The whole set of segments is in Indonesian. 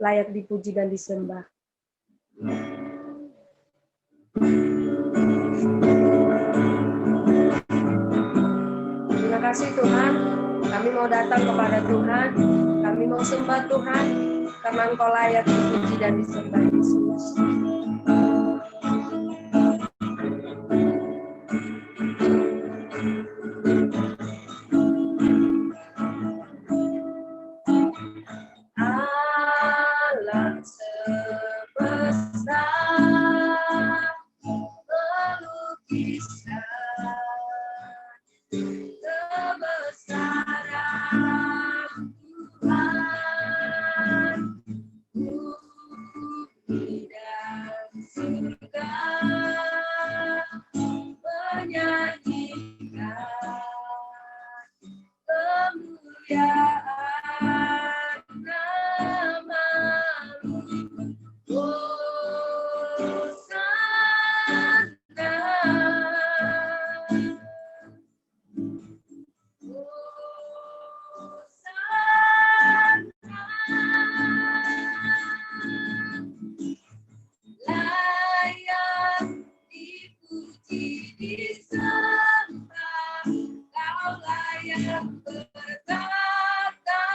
layak dipuji dan disembah. Terima kasih Tuhan, kami mau datang kepada Tuhan, kami mau sembah Tuhan, karena Engkau layak dipuji dan disembah Yesus. Alam semesta melukiskan kebesaran Tuhan, bumi dan surga menyanyikan kemuliaan nama-Mu. Layak dipuji disembah, Kau layak bertata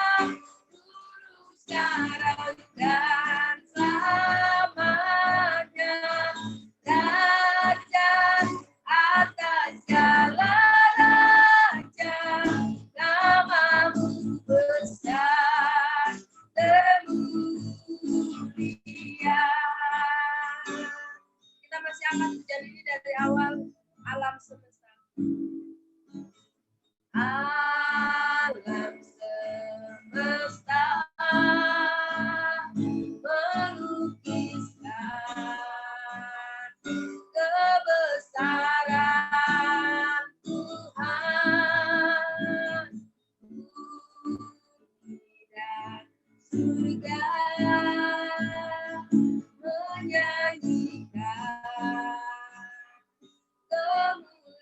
dulu sekarang dan selamanya. Raja atas segala raja, nama-Mu besar termulia. Kita masih akan menjadi ini dari awal alam semesta. Alam semesta melukiskan kebesaran Tuhan, bumi dan surga menyanyikan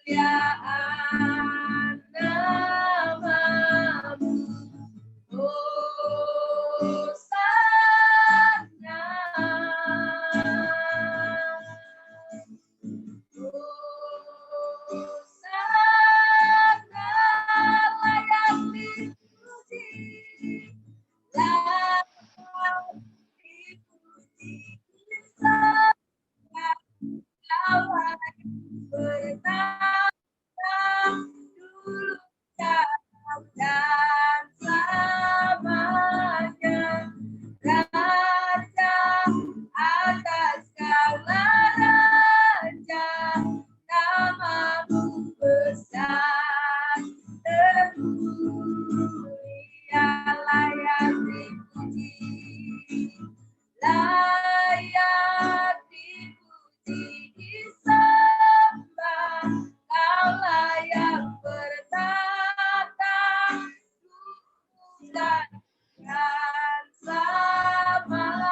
kemuliaan nama-Mu. Hosana, Hosana, layak dipuji, layak dipuji disembah, Kau layak bertata dulu sekarang dan selamanya. Raja atas segala raja, nama-Mu besar termulia. Layak dipuji, layak dipuji disembah, Kau layak bertata dulu dan selamanya.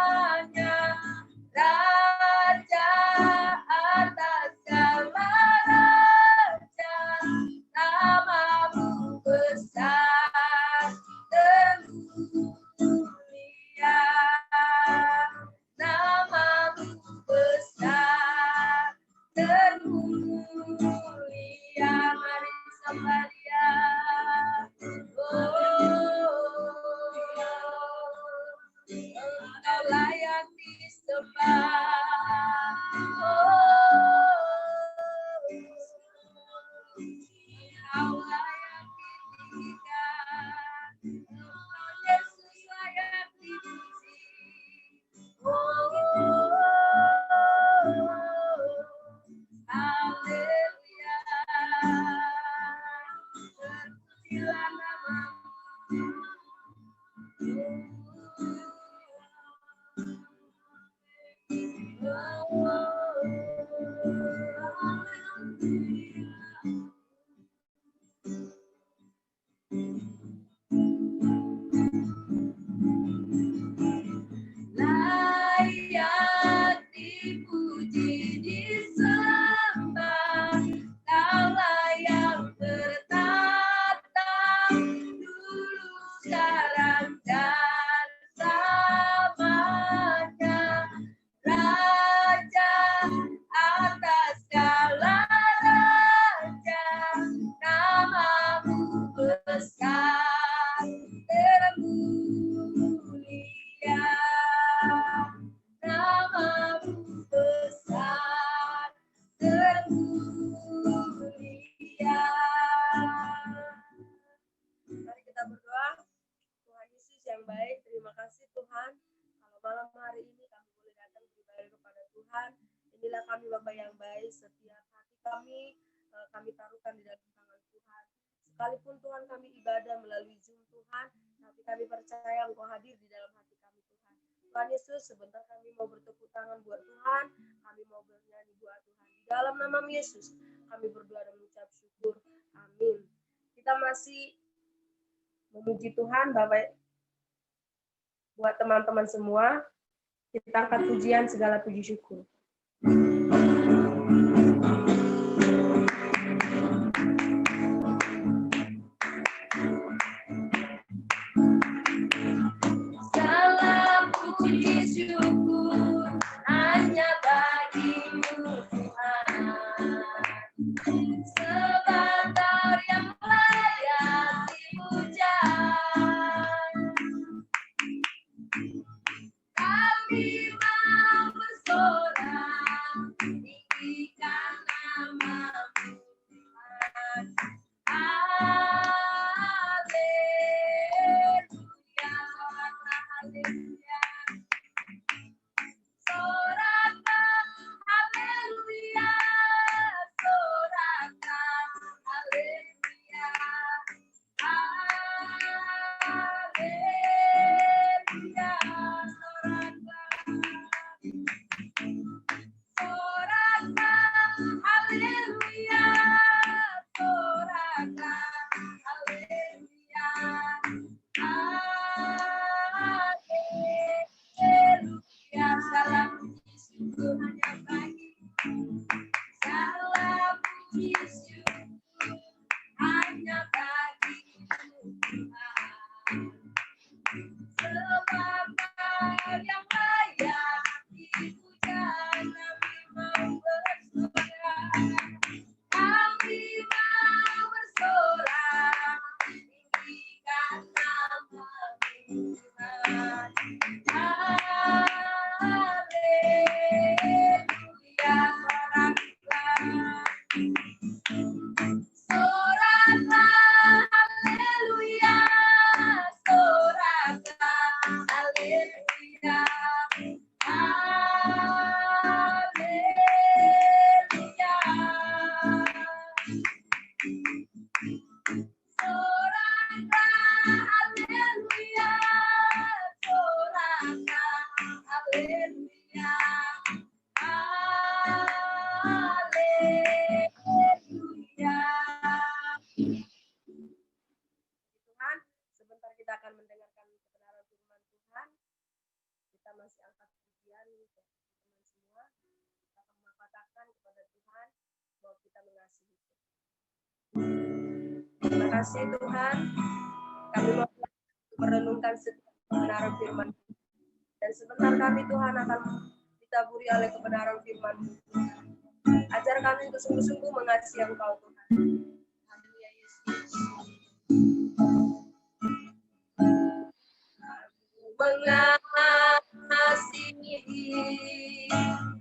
Raja atas segala raja, nama-Mu besar termulia. Nama-Mu besar termulia. Mari sembah Dia. Engkau layak disembah. Engkau layak ditinggikan. Engkau Yesus layak dipuji. Haleluya. Terpujilah nama-Mu. Bapa yang baik. Setiap hati kami taruhkan di dalam tangan Tuhan. Sekalipun Tuhan kami ibadah melalui Zoom Tuhan, tapi kami percaya Engkau hadir di dalam hati kami Tuhan. Tuhan Yesus, sebentar kami mau bertepuk tangan buat Tuhan, kami mau bernyanyi buat Tuhan. Di dalam nama Yesus, kami berdoa dan mengucap syukur. Amin. Kita masih memuji Tuhan, Bapak, buat teman-teman semua. Kita angkat pujian, segala puji syukur. Segala puji syukur hanya bagi-Mu Tuhan. Sebentar yang layak dipuja. Kami mau bersorak, tinggikan nama-Mu Tuhan. Haleluya, haleluya. Sorakan, haleluya. Sorakan, haleluya. Haleluya, sorakan, haleluya. Sorakan, haleluya. Haleluya, salam puji syukur hanya bagi-Mu. Salam puji syukur hanya bagi-Mu Tuhan. Sebentar yang layak dipuja, kami mau bersorak. Kami mau bersorak, tinggikan nama-Mu Tuhan. Haleluya, sorakan, haleluya. Sorakan, haleluya. Haleluya. Sorakan, haleluya. Sorakan, haleluya. Haleluya. Tuhan, sebentar kita akan mendengarkan kebenaran firman Tuhan. Kita masih angkat pujian teman-teman semua. Kita akan mengatakan kepada Tuhan bahwa kita mengasihi Tuhan. Terima kasih Tuhan. Kami mau merenungkan setiap kebenaran firman. Dan sebentar kami Tuhan akan ditaburi oleh kebenaran firman. Ajar kami untuk sungguh-sungguh mengasihi Engkau Tuhan. Haleluya Yesus. Mengasihi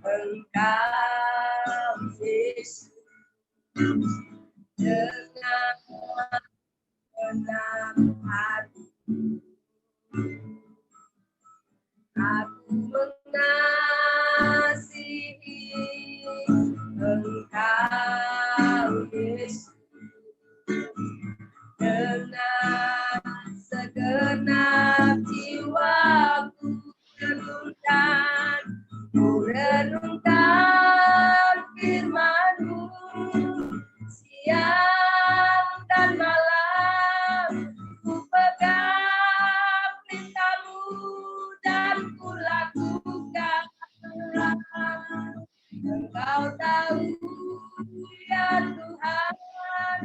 Engkau Yesus dengan genap hati. Aku mengasihi Engkau Yesus dengan segenap jiwaku. Renungkan firman-Mu siang dan malam. Ku pegang perintah-Mu dan ku lakukan. Engkau tahu ya Tuhan,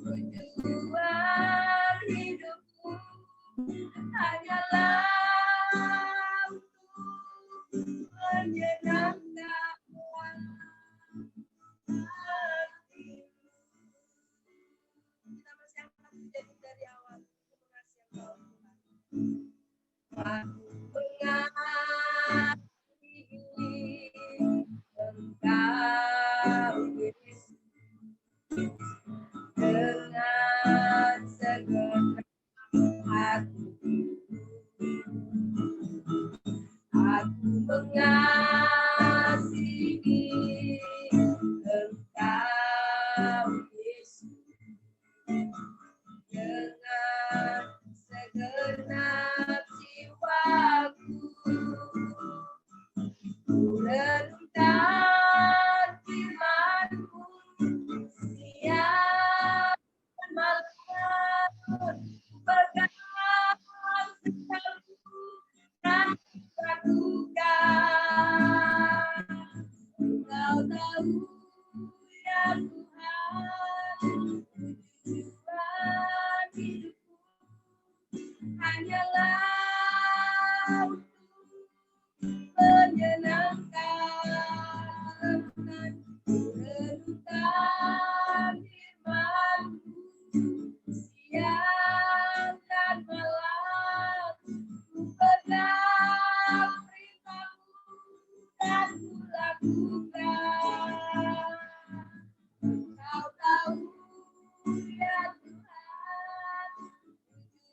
tujuan hidupku hanyalah untuk menyenangkan hati. Kita masih akan menjadi dari awal mengasihi Engkau Tuhan. Aku mengasihi Engkau Yesus dengan segenap hati. Aku mengasihi lakukan. Engkau tahu ya Tuhan, tujuan hidupku hanyalah menyenangkan renungkan firman-Mu siang dan malam, ku pegang perintah-Mu dan ku lakukan. Engkau tahu ya Tuhan,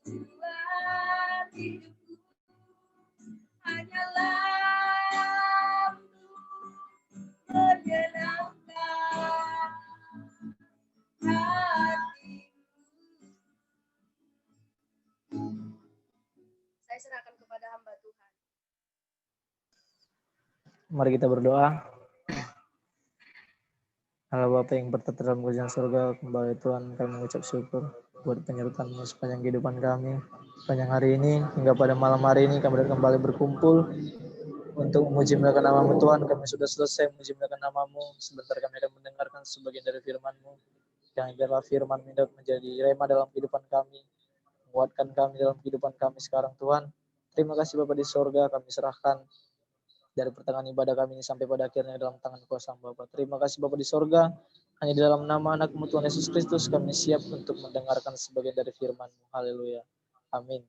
tujuan hidupku hanyalah untuk menyenangkan hati-Mu. Saya serahkan kepada hamba Tuhan. Mari kita berdoa. Allah Bapa yang bertata dalam kerajaan surga, kembali Tuhan kami mengucap syukur buat penyertaan-Mu sepanjang kehidupan kami. Sepanjang hari ini, hingga pada malam hari ini kami dapat kembali berkumpul untuk memuji muliakan nama-Mu Tuhan. Kami sudah selesai memuji muliakan nama-Mu. Sebentar kami akan mendengarkan sebagian dari firman-Mu. Yang biarlah firman menjadi rema dalam kehidupan kami, menguatkan kami dalam kehidupan kami sekarang Tuhan. Terima kasih Bapa di sorga, kami serahkan dari pertengahan ibadah kami ini sampai pada akhirnya dalam tangan kuasa Bapa. Terima kasih Bapa di sorga, hanya di dalam nama anak-Mu Tuhan Yesus Kristus kami siap untuk mendengarkan sebagian dari firman-Mu. Haleluya. Amin.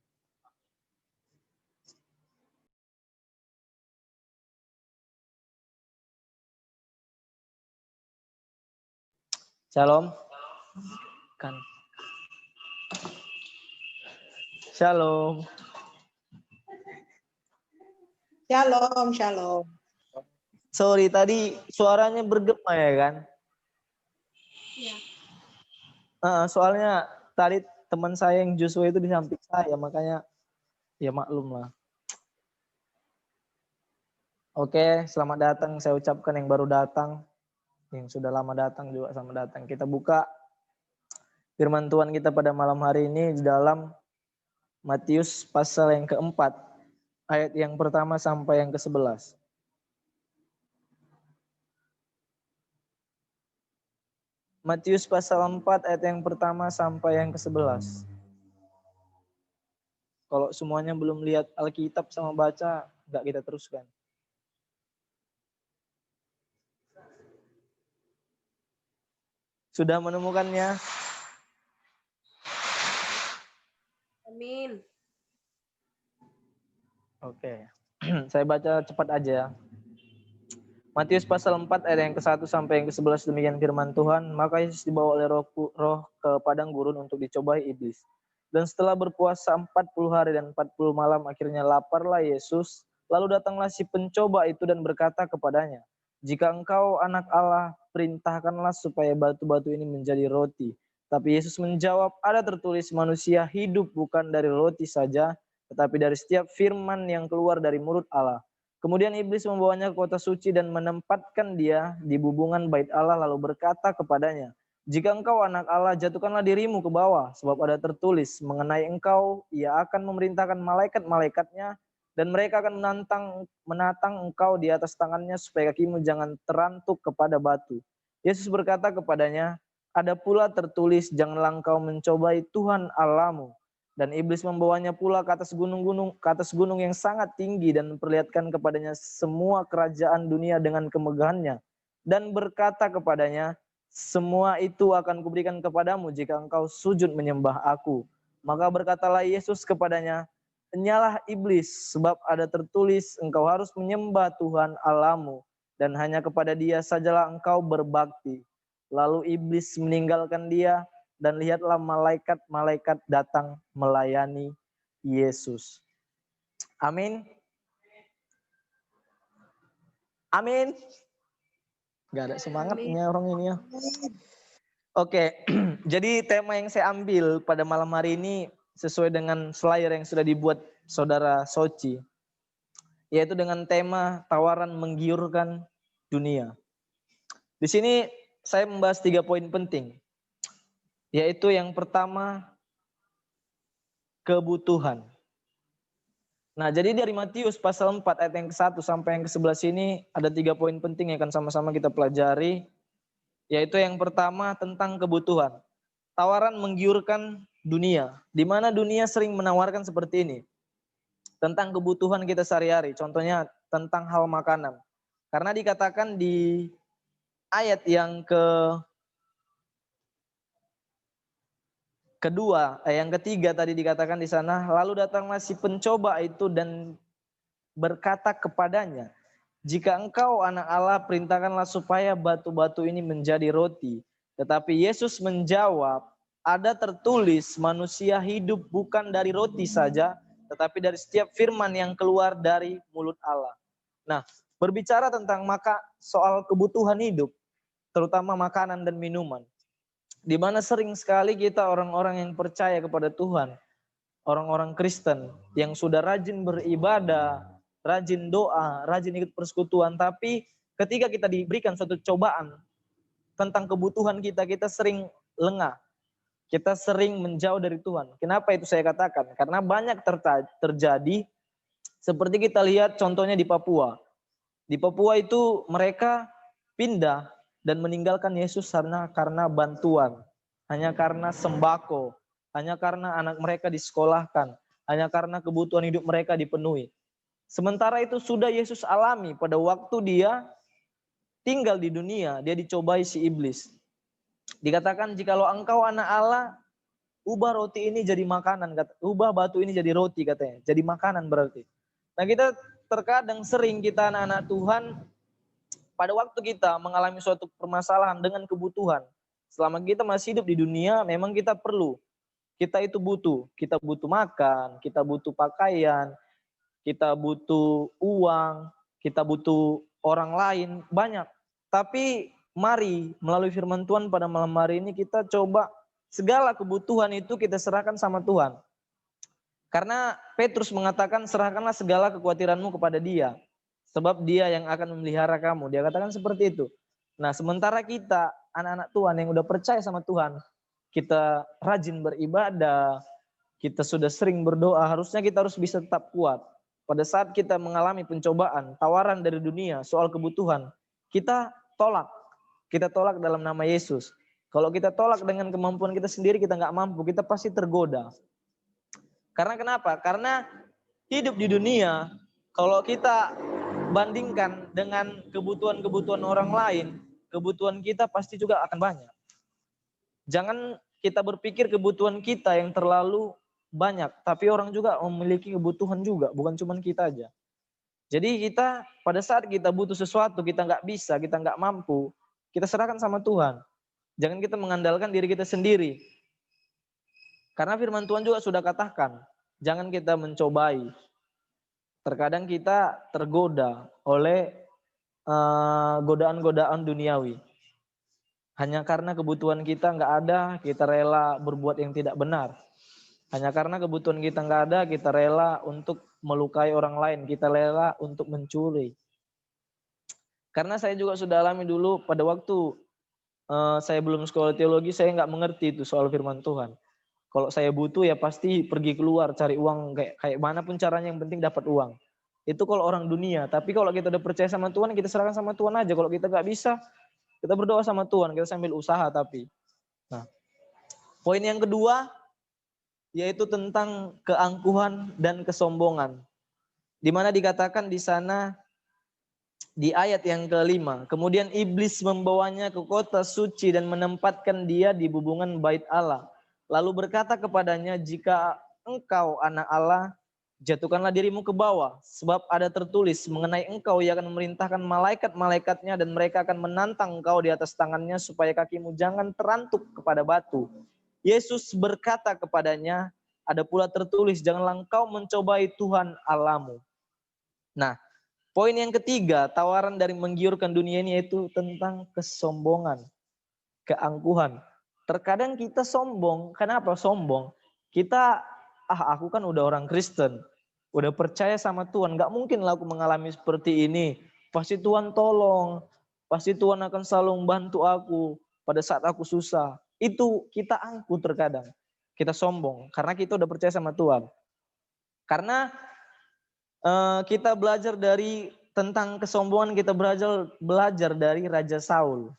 Shalom. Shalom. Shalom, shalom. Sorry, tadi suaranya bergema ya kan? Iya. Soalnya tadi teman saya yang Joshua itu di samping saya, makanya ya maklum lah. Oke, selamat datang saya ucapkan yang baru datang, yang sudah lama datang juga selamat datang. Kita buka firman Tuhan kita pada malam hari ini di dalam Matius pasal yang keempat, ayat yang pertama sampai yang ke-11. Matius pasal 4 ayat yang pertama sampai yang ke-11. Kalau semuanya belum lihat Alkitab sama baca, enggak kita teruskan. Sudah menemukannya? Amin. Oke. Saya baca cepat aja. Matius pasal 4 ayat yang ke-1 sampai yang ke-11 demikian firman Tuhan. Maka Yesus dibawa oleh roh ke padang gurun untuk dicobai iblis. Dan setelah berpuasa 40 hari dan 40 malam akhirnya laparlah Yesus. Lalu datanglah si pencoba itu dan berkata kepadanya, "Jika engkau anak Allah, perintahkanlah supaya batu-batu ini menjadi roti." Tapi Yesus menjawab, "Ada tertulis manusia hidup bukan dari roti saja, tetapi dari setiap firman yang keluar dari mulut Allah." Kemudian iblis membawanya ke kota suci dan menempatkan dia di bubungan bait Allah lalu berkata kepadanya, "Jika engkau anak Allah, jatuhkanlah dirimu ke bawah, sebab ada tertulis mengenai engkau, ia akan memerintahkan malaikat-malaikatnya dan mereka akan menatang engkau di atas tangannya supaya kakimu jangan terantuk kepada batu." Yesus berkata kepadanya, "Ada pula tertulis, janganlah engkau mencobai Tuhan Allahmu." Dan iblis membawanya pula ke atas gunung yang sangat tinggi dan memperlihatkan kepadanya semua kerajaan dunia dengan kemegahannya. Dan berkata kepadanya, "Semua itu akan kuberikan kepadamu jika engkau sujud menyembah aku." Maka berkatalah Yesus kepadanya, "Enyalah iblis, sebab ada tertulis, engkau harus menyembah Tuhan Allahmu, dan hanya kepada Dia sajalah engkau berbakti." Lalu iblis meninggalkan dia, dan lihatlah malaikat-malaikat datang melayani Yesus. Amin. Amin. Gak ada semangatnya orang ini ya. Oke, jadi tema yang saya ambil pada malam hari ini sesuai dengan flyer yang sudah dibuat saudara Soci, yaitu dengan tema tawaran menggiurkan dunia. Di sini saya membahas 3 poin penting. Yaitu yang pertama, kebutuhan. Nah, jadi dari Matius pasal 4 ayat yang ke-1 sampai yang ke-11 ini ada 3 poin penting yang akan sama-sama kita pelajari. Yaitu yang pertama tentang kebutuhan. Tawaran menggiurkan dunia. Di mana dunia sering menawarkan seperti ini. Tentang kebutuhan kita sehari-hari. Contohnya tentang hal makanan. Karena dikatakan di ayat yang yang ketiga tadi dikatakan di sana, lalu datanglah si pencoba itu dan berkata kepadanya, jika engkau anak Allah, perintahkanlah supaya batu-batu ini menjadi roti. Tetapi Yesus menjawab, ada tertulis manusia hidup bukan dari roti saja, tetapi dari setiap firman yang keluar dari mulut Allah. Nah, berbicara tentang soal kebutuhan hidup, terutama makanan dan minuman. Di mana sering sekali kita orang-orang yang percaya kepada Tuhan, orang-orang Kristen yang sudah rajin beribadah, rajin doa, rajin ikut persekutuan, tapi ketika kita diberikan suatu cobaan tentang kebutuhan kita, kita sering lengah. Kita sering menjauh dari Tuhan. Kenapa itu saya katakan? Karena banyak terjadi seperti kita lihat contohnya di Papua. Di Papua itu mereka pindah dan meninggalkan Yesus karena bantuan, hanya karena sembako, hanya karena anak mereka disekolahkan, hanya karena kebutuhan hidup mereka dipenuhi. Sementara itu sudah Yesus alami pada waktu dia tinggal di dunia, dia dicobai si iblis. Dikatakan jikalau engkau anak Allah, ubah roti ini jadi makanan, ubah batu ini jadi roti katanya, jadi makanan berarti. Nah kita terkadang sering kita anak-anak Tuhan pada waktu kita mengalami suatu permasalahan dengan kebutuhan, selama kita masih hidup di dunia, memang kita perlu. Kita itu butuh. Kita butuh makan, kita butuh pakaian, kita butuh uang, kita butuh orang lain, banyak. Tapi mari melalui firman Tuhan pada malam hari ini kita coba segala kebutuhan itu kita serahkan sama Tuhan. Karena Petrus mengatakan serahkanlah segala kekhawatiranmu kepada Dia. Sebab Dia yang akan memelihara kamu. Dia katakan seperti itu. Nah, sementara kita anak-anak Tuhan yang udah percaya sama Tuhan, kita rajin beribadah, kita sudah sering berdoa, harusnya kita harus bisa tetap kuat. Pada saat kita mengalami pencobaan, tawaran dari dunia soal kebutuhan, kita tolak. Kita tolak dalam nama Yesus. Kalau kita tolak dengan kemampuan kita sendiri, kita nggak mampu, kita pasti tergoda. Karena kenapa? Karena hidup di dunia, kalau kita bandingkan dengan kebutuhan-kebutuhan orang lain, kebutuhan kita pasti juga akan banyak. Jangan kita berpikir kebutuhan kita yang terlalu banyak, tapi orang juga memiliki kebutuhan juga, bukan cuma kita aja. Jadi kita pada saat kita butuh sesuatu, kita nggak bisa, kita nggak mampu, kita serahkan sama Tuhan. Jangan kita mengandalkan diri kita sendiri. Karena firman Tuhan juga sudah katakan, jangan kita mencobai. Terkadang kita tergoda oleh godaan-godaan duniawi. Hanya karena kebutuhan kita nggak ada, kita rela berbuat yang tidak benar. Hanya karena kebutuhan kita nggak ada, kita rela untuk melukai orang lain, kita rela untuk mencuri. Karena saya juga sudah alami dulu pada waktu saya belum sekolah teologi, saya nggak mengerti itu soal firman Tuhan. Kalau saya butuh ya pasti pergi keluar cari uang kayak mana pun caranya, yang penting dapat uang. Itu kalau orang dunia. Tapi kalau kita udah percaya sama Tuhan, kita serahkan sama Tuhan aja. Kalau kita nggak bisa, kita berdoa sama Tuhan, kita sambil usaha tapi. Nah, poin yang kedua yaitu tentang keangkuhan dan kesombongan. Di mana dikatakan di sana di ayat yang ke-5, kemudian iblis membawanya ke kota suci dan menempatkan dia di bubungan bait Allah. Lalu berkata kepadanya, jika engkau anak Allah, jatuhkanlah dirimu ke bawah, sebab ada tertulis mengenai engkau, ia akan memerintahkan malaikat-malaikatnya dan mereka akan menantang engkau di atas tangannya supaya kakimu jangan terantuk kepada batu. Yesus berkata kepadanya, ada pula tertulis, janganlah engkau mencobai Tuhan Allahmu. Nah, poin yang ketiga, tawaran dari menggiurkan dunia ini yaitu tentang kesombongan, keangkuhan. Terkadang kita sombong. Kenapa sombong? Kita, aku kan udah orang Kristen, udah percaya sama Tuhan, gak mungkin lah aku mengalami seperti ini. Pasti Tuhan tolong, pasti Tuhan akan selalu membantu aku pada saat aku susah. Itu kita angkuh terkadang. Kita sombong, karena kita udah percaya sama Tuhan. Karena Kita belajar dari tentang kesombongan, kita belajar dari Raja Saul.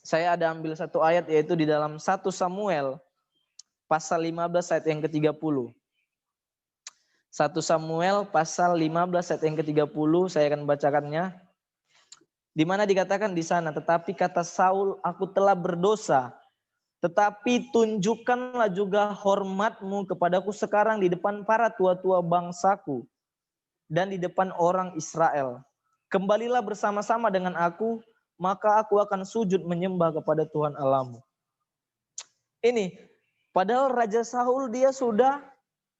Saya ada ambil satu ayat yaitu di dalam 1 Samuel pasal 15 ayat yang ke-30. 1 Samuel pasal 15 ayat yang ke-30, saya akan bacakannya. Di mana dikatakan di sana, tetapi kata Saul, aku telah berdosa, tetapi tunjukkanlah juga hormatmu kepadaku sekarang di depan para tua-tua bangsaku dan di depan orang Israel. Kembalilah bersama-sama dengan aku, maka aku akan sujud menyembah kepada Tuhan Allahmu. Ini, padahal Raja Saul dia sudah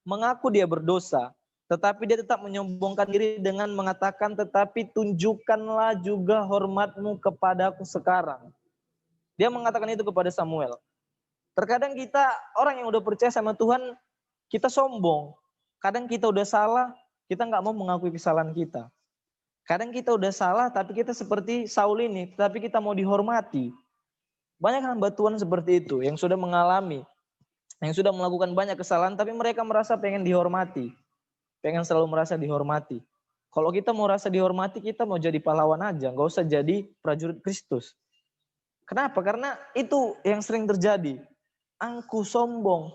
mengaku dia berdosa, tetapi dia tetap menyombongkan diri dengan mengatakan, tetapi tunjukkanlah juga hormatmu kepadaku sekarang. Dia mengatakan itu kepada Samuel. Terkadang kita, orang yang udah percaya sama Tuhan, kita sombong. Kadang kita udah salah, kita nggak mau mengakui kesalahan kita. Kadang kita udah salah, tapi kita seperti Saul ini, tapi kita mau dihormati. Banyak hamba Tuhan seperti itu, yang sudah mengalami, yang sudah melakukan banyak kesalahan, tapi mereka merasa pengen dihormati. Pengen selalu merasa dihormati. Kalau kita mau rasa dihormati, kita mau jadi pahlawan aja, nggak usah jadi prajurit Kristus. Kenapa? Karena itu yang sering terjadi. Angkuh, sombong.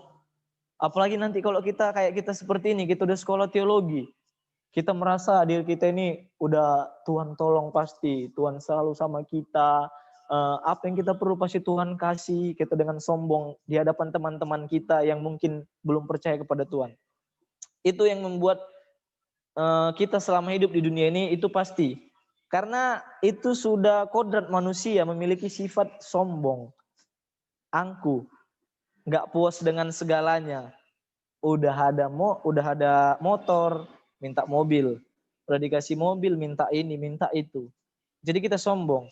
Apalagi nanti kalau kita kayak kita seperti ini, kita udah sekolah teologi. Kita merasa diri kita ini udah Tuhan tolong pasti, Tuhan selalu sama kita. Apa yang kita perlu pasti Tuhan kasih. Kita dengan sombong di hadapan teman-teman kita yang mungkin belum percaya kepada Tuhan. Itu yang membuat kita selama hidup di dunia ini itu pasti. Karena itu sudah kodrat manusia memiliki sifat sombong, angkuh, nggak puas dengan segalanya. Udah ada motor, minta mobil. Udah dikasih mobil, minta ini, minta itu. Jadi kita sombong.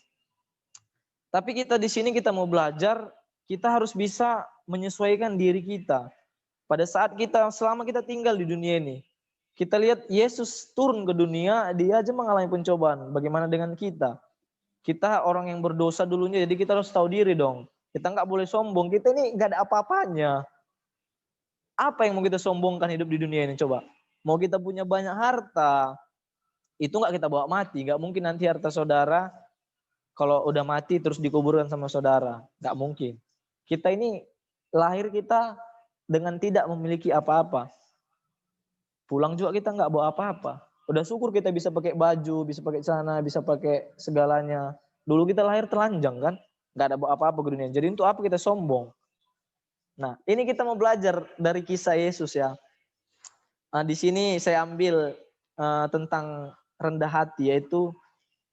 Tapi kita di sini kita mau belajar, kita harus bisa menyesuaikan diri kita. Pada saat kita, selama kita tinggal di dunia ini, kita lihat Yesus turun ke dunia, dia aja mengalami pencobaan. Bagaimana dengan kita? Kita orang yang berdosa dulunya, jadi kita harus tahu diri dong. Kita nggak boleh sombong, kita ini nggak ada apa-apanya. Apa yang mau kita sombongkan hidup di dunia ini coba? Mau kita punya banyak harta, itu nggak kita bawa mati. Nggak mungkin nanti harta saudara, kalau udah mati terus dikuburkan sama saudara. Nggak mungkin. Kita ini lahir kita dengan tidak memiliki apa-apa. Pulang juga kita nggak bawa apa-apa. Udah syukur kita bisa pakai baju, bisa pakai celana, bisa pakai segalanya. Dulu kita lahir telanjang kan, nggak ada bawa apa-apa ke dunia. Jadi untuk apa kita sombong? Nah, ini kita mau belajar dari kisah Yesus ya. Di sini saya ambil tentang rendah hati, yaitu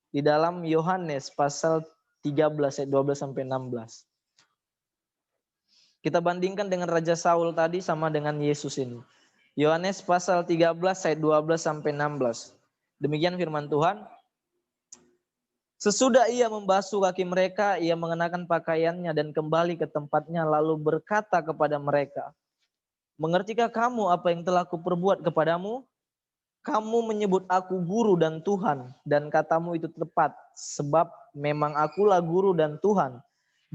di dalam Yohanes pasal 13 ayat 12 sampai 16. Kita bandingkan dengan Raja Saul tadi sama dengan Yesus ini. Yohanes pasal 13 ayat 12 sampai 16. Demikian firman Tuhan. Sesudah ia membasuh kaki mereka, ia mengenakan pakaiannya dan kembali ke tempatnya lalu berkata kepada mereka, mengertikah kamu apa yang telah kuperbuat kepadamu? Kamu menyebut aku guru dan Tuhan, dan katamu itu tepat, sebab memang akulah guru dan Tuhan.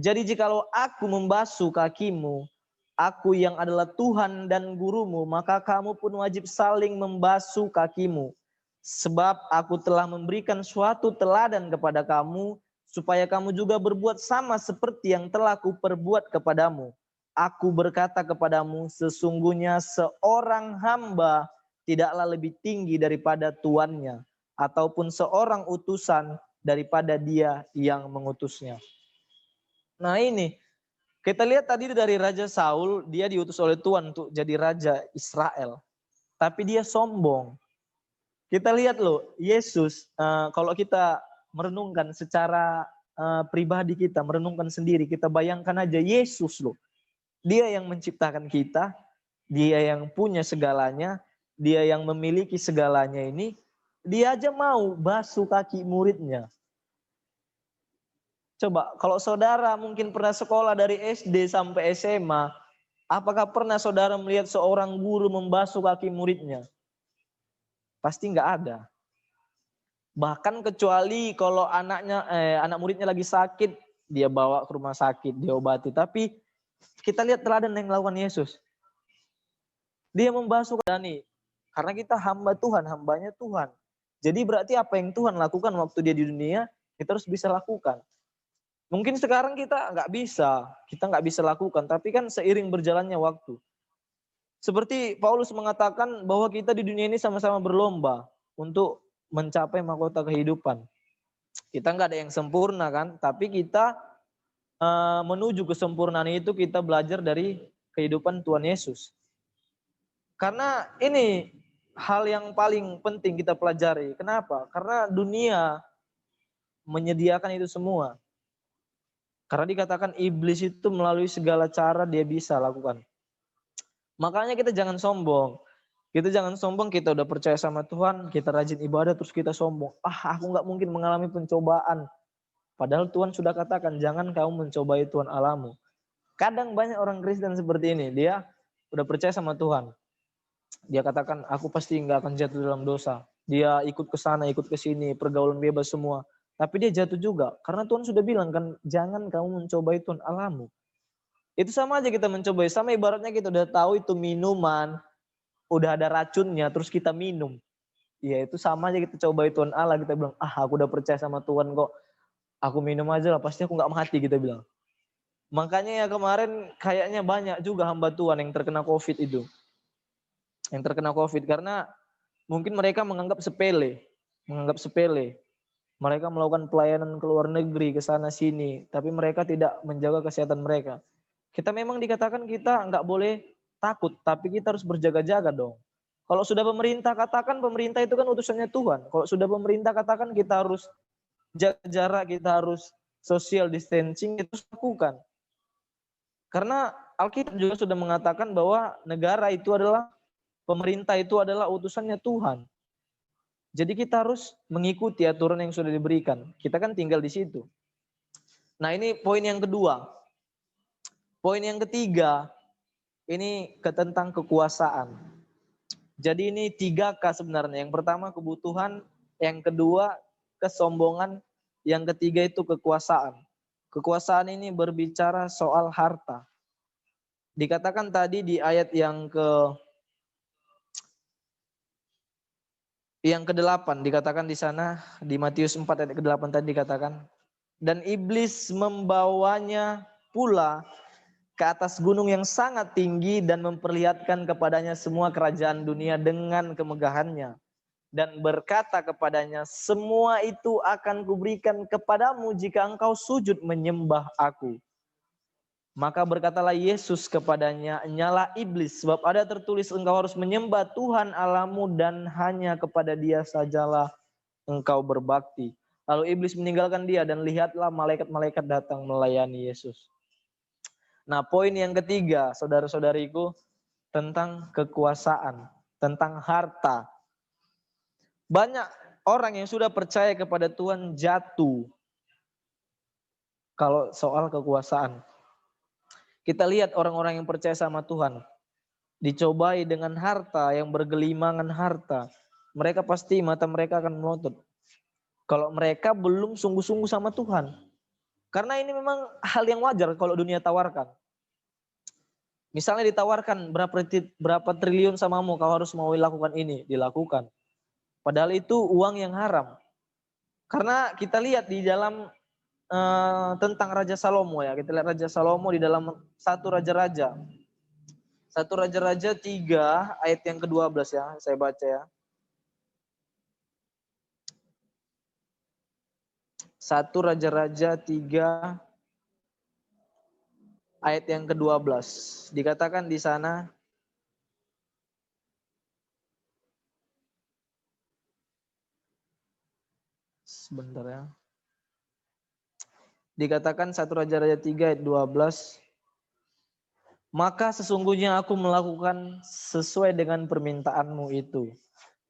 Jadi jikalau aku membasuh kakimu, aku yang adalah Tuhan dan gurumu, maka kamu pun wajib saling membasuh kakimu. Sebab aku telah memberikan suatu teladan kepada kamu, supaya kamu juga berbuat sama seperti yang telah kuperbuat kepadamu. Aku berkata kepadamu, sesungguhnya seorang hamba tidaklah lebih tinggi daripada tuannya, ataupun seorang utusan daripada dia yang mengutusnya. Nah ini, kita lihat tadi dari Raja Saul, dia diutus oleh Tuhan untuk jadi Raja Israel. Tapi dia sombong. Kita lihat loh, Yesus, kalau kita merenungkan secara pribadi kita, merenungkan sendiri, kita bayangkan aja Yesus loh. Dia yang menciptakan kita, dia yang punya segalanya, dia yang memiliki segalanya ini, dia aja mau basuh kaki muridnya. Coba, kalau saudara mungkin pernah sekolah dari SD sampai SMA, apakah pernah saudara melihat seorang guru membasuh kaki muridnya? Pasti nggak ada. Bahkan kecuali kalau anak muridnya lagi sakit, dia bawa ke rumah sakit, dia obati. Tapi kita lihat teladan yang dilakukan Yesus. Dia membasuh kaki. Karena kita hamba Tuhan, hambanya Tuhan. Jadi berarti apa yang Tuhan lakukan waktu dia di dunia, kita harus bisa lakukan. Mungkin sekarang kita nggak bisa lakukan, tapi kan seiring berjalannya waktu. Seperti Paulus mengatakan bahwa kita di dunia ini sama-sama berlomba untuk mencapai mahkota kehidupan. Kita nggak ada yang sempurna kan, tapi kita menuju kesempurnaan itu kita belajar dari kehidupan Tuhan Yesus. Karena ini hal yang paling penting kita pelajari. Kenapa? Karena dunia menyediakan itu semua. Karena dikatakan iblis itu melalui segala cara dia bisa lakukan. Makanya kita jangan sombong. Kita jangan sombong, kita udah percaya sama Tuhan, kita rajin ibadah terus kita sombong. Aku nggak mungkin mengalami pencobaan. Padahal Tuhan sudah katakan jangan kamu mencobai Tuhan Allahmu. Kadang banyak orang Kristen seperti ini, dia udah percaya sama Tuhan. Dia katakan aku pasti nggak akan jatuh dalam dosa. Dia ikut ke sana, ikut ke sini, pergaulan bebas semua. Tapi dia jatuh juga. Karena Tuhan sudah bilang kan, jangan kamu mencobai Tuhan Allahmu. Itu sama aja kita mencobai. Sama ibaratnya kita udah tahu itu minuman, udah ada racunnya, terus kita minum. Ya itu sama aja kita cobai Tuhan Allah. Kita bilang, aku udah percaya sama Tuhan kok. Aku minum aja lah, pasti aku nggak mati, kita bilang. Makanya ya kemarin kayaknya banyak juga hamba Tuhan yang terkena COVID itu. Yang terkena COVID karena mungkin mereka menganggap sepele. Mereka melakukan pelayanan ke luar negeri, ke sana sini, tapi mereka tidak menjaga kesehatan mereka. Kita memang dikatakan kita nggak boleh takut, tapi kita harus berjaga-jaga dong. Kalau sudah pemerintah katakan, pemerintah itu kan utusannya Tuhan. Kalau sudah pemerintah katakan kita harus jaga jarak, kita harus social distancing, itu lakukan. Karena Alkitab juga sudah mengatakan bahwa negara itu adalah, pemerintah itu adalah utusannya Tuhan. Jadi kita harus mengikuti aturan yang sudah diberikan. Kita kan tinggal di situ. Nah ini poin yang kedua. Poin yang ketiga, ini tentang kekuasaan. Jadi ini 3K sebenarnya. Yang pertama kebutuhan, yang kedua kesombongan, yang ketiga itu kekuasaan. Kekuasaan ini berbicara soal harta. Dikatakan tadi di ayat yang ke-8 dikatakan di sana, di Matius 4 ayat ke-8 tadi dikatakan, dan iblis membawanya pula ke atas gunung yang sangat tinggi dan memperlihatkan kepadanya semua kerajaan dunia dengan kemegahannya. Dan berkata kepadanya, semua itu akan kuberikan kepadamu jika engkau sujud menyembah aku. Maka berkatalah Yesus kepadanya, nyala iblis, sebab ada tertulis engkau harus menyembah Tuhan Allahmu dan hanya kepada Dia sajalah engkau berbakti. Lalu iblis meninggalkan dia dan lihatlah malaikat-malaikat datang melayani Yesus. Nah poin yang ketiga saudara-saudariku tentang kekuasaan, tentang harta. Banyak orang yang sudah percaya kepada Tuhan jatuh kalau soal kekuasaan. Kita lihat orang-orang yang percaya sama Tuhan, dicobai dengan harta, yang bergelimangan harta. Mereka pasti mata mereka akan melotot. Kalau mereka belum sungguh-sungguh sama Tuhan. Karena ini memang hal yang wajar kalau dunia tawarkan. Misalnya ditawarkan berapa triliun samamu, kau harus mau lakukan ini, dilakukan. Padahal itu uang yang haram. Karena kita lihat di dalam tentang Raja Salomo ya. Kita lihat Raja Salomo di dalam 1 Raja-Raja. 1 Raja-Raja 3 ayat yang ke-12 ya. Saya baca ya. 1 Raja-Raja 3 ayat yang ke-12. Dikatakan di sana, sebentar ya. Dikatakan 1 Raja-Raja 3 ayat 12. Maka sesungguhnya aku melakukan sesuai dengan permintaanmu itu.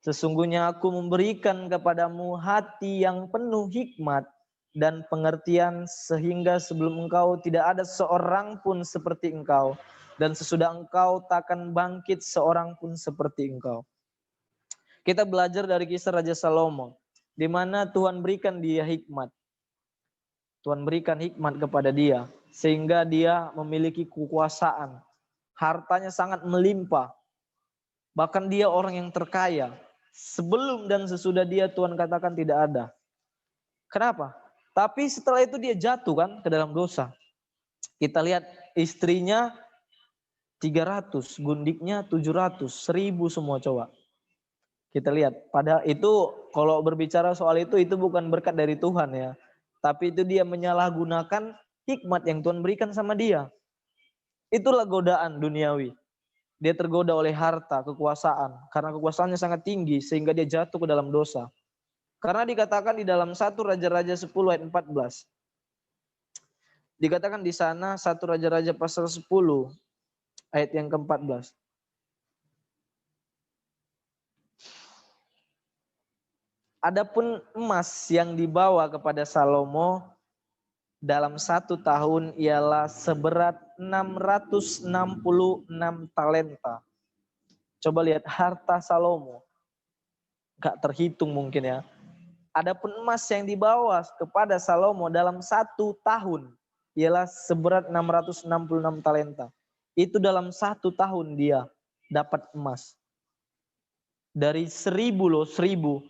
Sesungguhnya aku memberikan kepadamu hati yang penuh hikmat dan pengertian sehingga sebelum engkau tidak ada seorang pun seperti engkau. Dan sesudah engkau takkan bangkit seorang pun seperti engkau. Kita belajar dari kisah Raja Salomo. Di mana Tuhan berikan dia hikmat. Tuhan berikan hikmat kepada dia. Sehingga dia memiliki kekuasaan. Hartanya sangat melimpah. Bahkan dia orang yang terkaya. Sebelum dan sesudah dia Tuhan katakan tidak ada. Kenapa? Tapi setelah itu dia jatuh kan ke dalam dosa. Kita lihat istrinya 300, gundiknya 700, 1000 semua coba. Kita lihat, pada itu kalau berbicara soal itu bukan berkat dari Tuhan ya. Tapi itu dia menyalahgunakan hikmat yang Tuhan berikan sama dia. Itulah godaan duniawi. Dia tergoda oleh harta, kekuasaan. Karena kekuasaannya sangat tinggi sehingga dia jatuh ke dalam dosa. Karena dikatakan di dalam 1 Raja-Raja 10 ayat 14. Dikatakan di sana 1 Raja-Raja pasal 10 ayat yang ke-14. Adapun emas yang dibawa kepada Salomo dalam 1 tahun ialah seberat 666 talenta. Coba lihat harta Salomo. Gak terhitung mungkin ya. Adapun emas yang dibawa kepada Salomo dalam 1 tahun ialah seberat 666 talenta. Itu dalam 1 tahun dia dapat emas. Dari 1000 loh, 1000.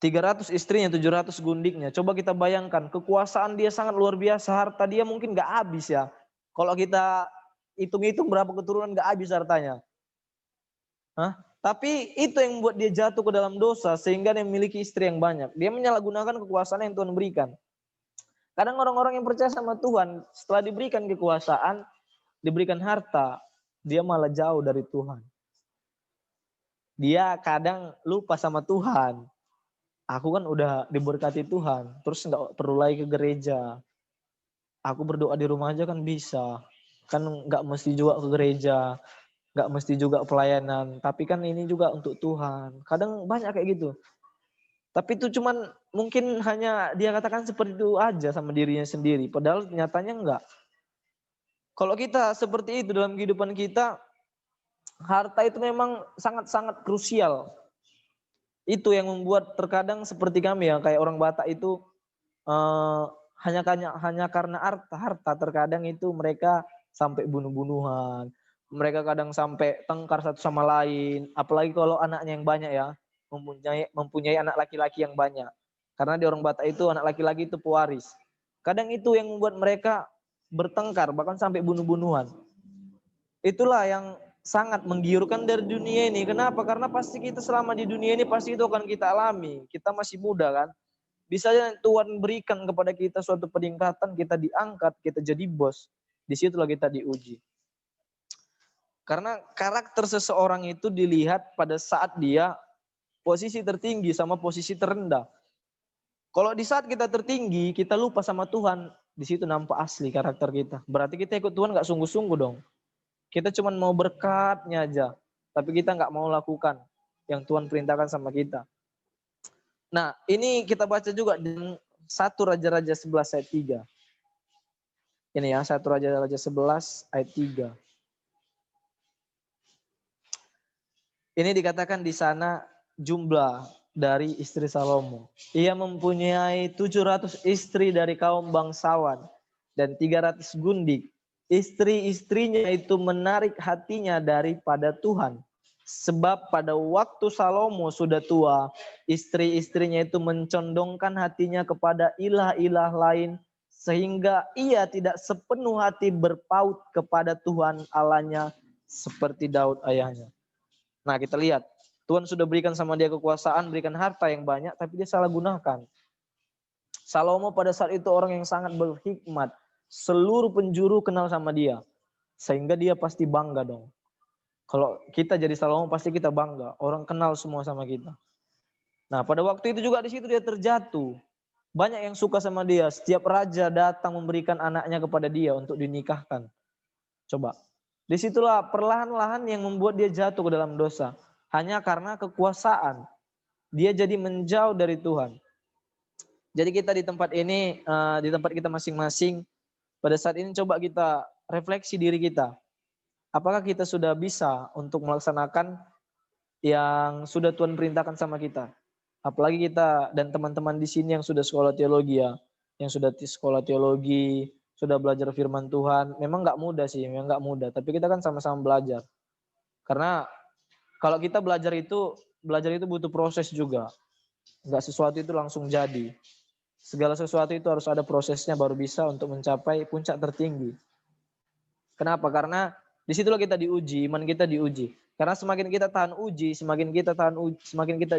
300 istrinya, 700 gundiknya. Coba kita bayangkan, kekuasaan dia sangat luar biasa. Harta dia mungkin gak habis ya. Kalau kita hitung-hitung berapa keturunan gak habis hartanya. Hah? Tapi itu yang membuat dia jatuh ke dalam dosa sehingga dia memiliki istri yang banyak. Dia menyalahgunakan kekuasaan yang Tuhan berikan. Kadang orang-orang yang percaya sama Tuhan setelah diberikan kekuasaan, diberikan harta, dia malah jauh dari Tuhan. Dia kadang lupa sama Tuhan. Aku kan udah diberkati Tuhan, terus nggak perlu lagi ke gereja. Aku berdoa di rumah aja kan bisa. Kan nggak mesti juga ke gereja, nggak mesti juga pelayanan. Tapi kan ini juga untuk Tuhan. Kadang banyak kayak gitu. Tapi itu cuman mungkin hanya dia katakan seperti itu aja sama dirinya sendiri. Padahal nyatanya enggak. Kalau kita seperti itu dalam kehidupan kita, harta itu memang sangat-sangat krusial. Itu yang membuat terkadang seperti kami ya, kayak orang Batak itu hanya karena harta terkadang itu mereka sampai bunuh-bunuhan. Mereka kadang sampai tengkar satu sama lain, apalagi kalau anaknya yang banyak ya, mempunyai anak laki-laki yang banyak. Karena di orang Batak itu anak laki-laki itu pewaris. Kadang itu yang membuat mereka bertengkar bahkan sampai bunuh-bunuhan. Itulah yang sangat menggiurkan dari dunia ini. Kenapa? Karena pasti kita selama di dunia ini pasti itu akan kita alami. Kita masih muda kan. Bisa Tuhan berikan kepada kita suatu peningkatan, kita diangkat, kita jadi bos. Disitulah kita diuji. Karena karakter seseorang itu dilihat pada saat dia posisi tertinggi sama posisi terendah. Kalau di saat kita tertinggi, kita lupa sama Tuhan, di situ nampak asli karakter kita. Berarti kita ikut Tuhan gak sungguh-sungguh dong. Kita cuma mau berkatnya aja, tapi kita nggak mau lakukan yang Tuhan perintahkan sama kita. Nah, ini kita baca juga di 1 Raja-Raja 11 ayat 3. Ini ya, 1 Raja-Raja 11 ayat 3. Ini dikatakan di sana jumlah dari istri Salomo. Ia mempunyai 700 istri dari kaum bangsawan dan 300 gundik. Istri-istrinya itu menarik hatinya daripada Tuhan. Sebab pada waktu Salomo sudah tua, istri-istrinya itu mencondongkan hatinya kepada ilah-ilah lain, sehingga ia tidak sepenuh hati berpaut kepada Tuhan Allahnya seperti Daud ayahnya. Nah, kita lihat, Tuhan sudah berikan sama dia kekuasaan, berikan harta yang banyak, tapi dia salah gunakan. Salomo pada saat itu orang yang sangat berhikmat. Seluruh penjuru kenal sama dia. Sehingga dia pasti bangga dong. Kalau kita jadi Salomo pasti kita bangga. Orang kenal semua sama kita. Nah, pada waktu itu juga di situ dia terjatuh. Banyak yang suka sama dia. Setiap raja datang memberikan anaknya kepada dia untuk dinikahkan. Coba. Disitulah perlahan-lahan yang membuat dia jatuh ke dalam dosa. Hanya karena kekuasaan. Dia jadi menjauh dari Tuhan. Jadi kita di tempat ini, di tempat kita masing-masing, pada saat ini coba kita refleksi diri kita. Apakah kita sudah bisa untuk melaksanakan yang sudah Tuhan perintahkan sama kita? Apalagi kita dan teman-teman di sini yang sudah sekolah teologi ya. Yang sudah sekolah teologi, sudah belajar firman Tuhan. Memang nggak mudah sih, memang nggak mudah. Tapi kita kan sama-sama belajar. Karena Kalau kita belajar itu butuh proses juga. Enggak sesuatu itu langsung jadi. Segala sesuatu itu harus ada prosesnya baru bisa untuk mencapai puncak tertinggi. Kenapa? Karena disitulah kita diuji, iman kita diuji. Karena semakin kita tahan uji, semakin kita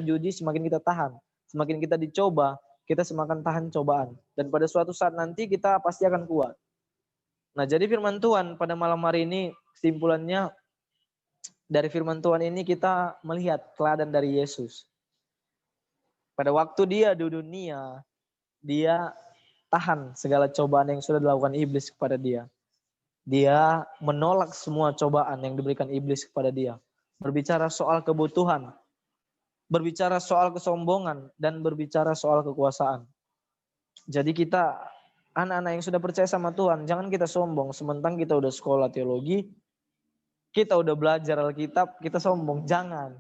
diuji, semakin kita tahan. Semakin kita dicoba, kita semakin tahan cobaan. Dan pada suatu saat nanti kita pasti akan kuat. Nah, jadi firman Tuhan pada malam hari ini, kesimpulannya dari firman Tuhan ini kita melihat teladan dari Yesus. Pada waktu dia di dunia, dia tahan segala cobaan yang sudah dilakukan iblis kepada dia. Dia menolak semua cobaan yang diberikan iblis kepada dia. Berbicara soal kebutuhan, berbicara soal kesombongan, dan berbicara soal kekuasaan. Jadi kita, anak-anak yang sudah percaya sama Tuhan, jangan kita sombong. Sementara kita udah sekolah teologi, kita udah belajar Alkitab, kita sombong. Jangan.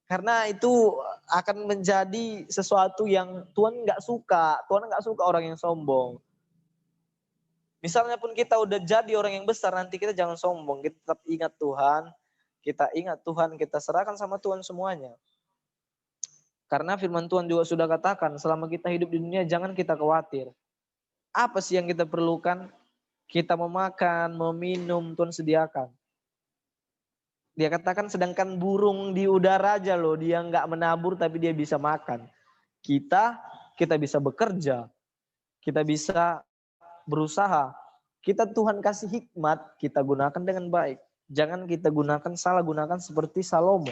Karena itu akan menjadi sesuatu yang Tuhan nggak suka. Tuhan nggak suka orang yang sombong. Misalnya pun kita udah jadi orang yang besar, nanti kita jangan sombong. Kita tetap ingat Tuhan. Kita serahkan sama Tuhan semuanya. Karena firman Tuhan juga sudah katakan, selama kita hidup di dunia jangan kita khawatir. Apa sih yang kita perlukan? Kita memakan, meminum, Tuhan sediakan. Dia katakan sedangkan burung di udara aja loh, dia nggak menabur tapi dia bisa makan. Kita bisa bekerja, kita bisa berusaha. Kita Tuhan kasih hikmat, kita gunakan dengan baik. Jangan kita salah gunakan seperti Salomo.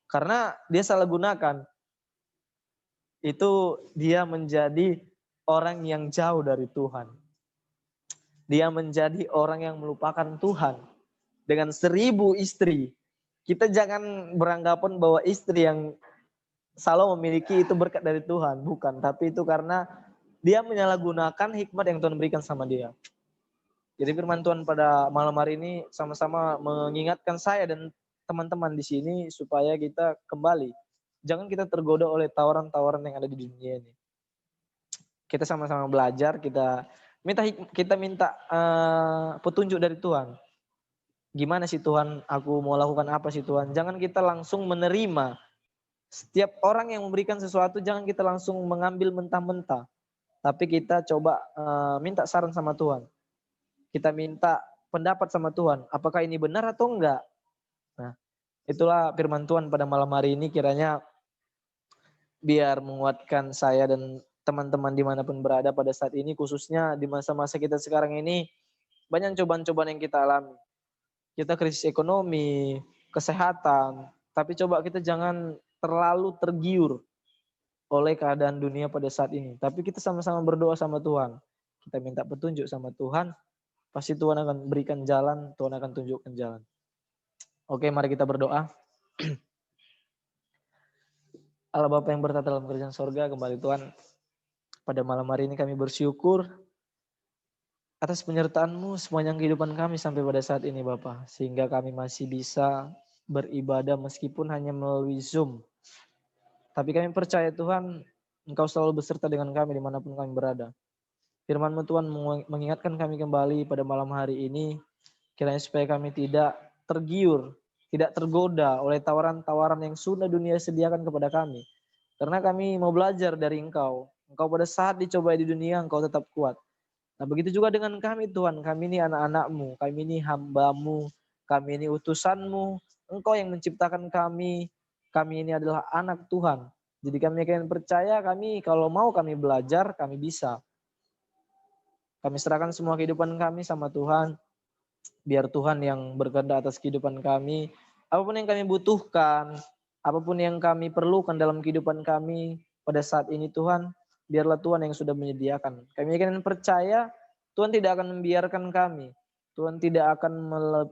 Karena dia salah gunakan, itu dia menjadi orang yang jauh dari Tuhan. Dia menjadi orang yang melupakan Tuhan. Dengan 1000 istri. Kita jangan beranggapan bahwa istri yang Salomo memiliki itu berkat dari Tuhan. Bukan, tapi itu karena dia menyalahgunakan hikmat yang Tuhan berikan sama dia. Jadi firman Tuhan pada malam hari ini sama-sama mengingatkan saya dan teman-teman di sini supaya kita kembali. Jangan kita tergoda oleh tawaran-tawaran yang ada di dunia ini. Kita sama-sama belajar, kita minta petunjuk dari Tuhan. Gimana sih Tuhan, aku mau lakukan apa sih Tuhan. Jangan kita langsung menerima. Setiap orang yang memberikan sesuatu jangan kita langsung mengambil mentah-mentah. Tapi kita coba minta saran sama Tuhan. Kita minta pendapat sama Tuhan. Apakah ini benar atau enggak? Nah, itulah firman Tuhan pada malam hari ini, kiranya biar menguatkan saya dan teman-teman dimanapun berada pada saat ini. Khususnya di masa-masa kita sekarang ini, banyak cobaan-cobaan yang kita alami. Kita krisis ekonomi, kesehatan, tapi coba kita jangan terlalu tergiur oleh keadaan dunia pada saat ini. Tapi kita sama-sama berdoa sama Tuhan. Kita minta petunjuk sama Tuhan, pasti Tuhan akan berikan jalan, Tuhan akan tunjukkan jalan. Oke, mari kita berdoa. Allah Bapa yang bertata dalam kerajaan sorga, kembali Tuhan, pada malam hari ini kami bersyukur atas penyertaan-Mu sepanjang kehidupan kami sampai pada saat ini Bapa. Sehingga kami masih bisa beribadah meskipun hanya melalui Zoom. Tapi kami percaya Tuhan, Engkau selalu beserta dengan kami dimanapun kami berada. Firman-Mu Tuhan mengingatkan kami kembali pada malam hari ini, kiranya supaya kami tidak tergiur, tidak tergoda oleh tawaran-tawaran yang sudah dunia sediakan kepada kami. Karena kami mau belajar dari Engkau. Engkau pada saat dicobai di dunia, Engkau tetap kuat. Nah begitu juga dengan kami Tuhan, kami ini anak-anak-Mu, kami ini hamba-Mu, kami ini utusan-Mu, Engkau yang menciptakan kami ini adalah anak Tuhan. Jadi kami akan percaya kalau mau kami belajar, kami bisa. Kami serahkan semua kehidupan kami sama Tuhan, biar Tuhan yang berkehendak atas kehidupan kami, apapun yang kami butuhkan, apapun yang kami perlukan dalam kehidupan kami pada saat ini Tuhan, biarlah Tuhan yang sudah menyediakan. Kami akan percaya Tuhan tidak akan membiarkan kami. Tuhan tidak akan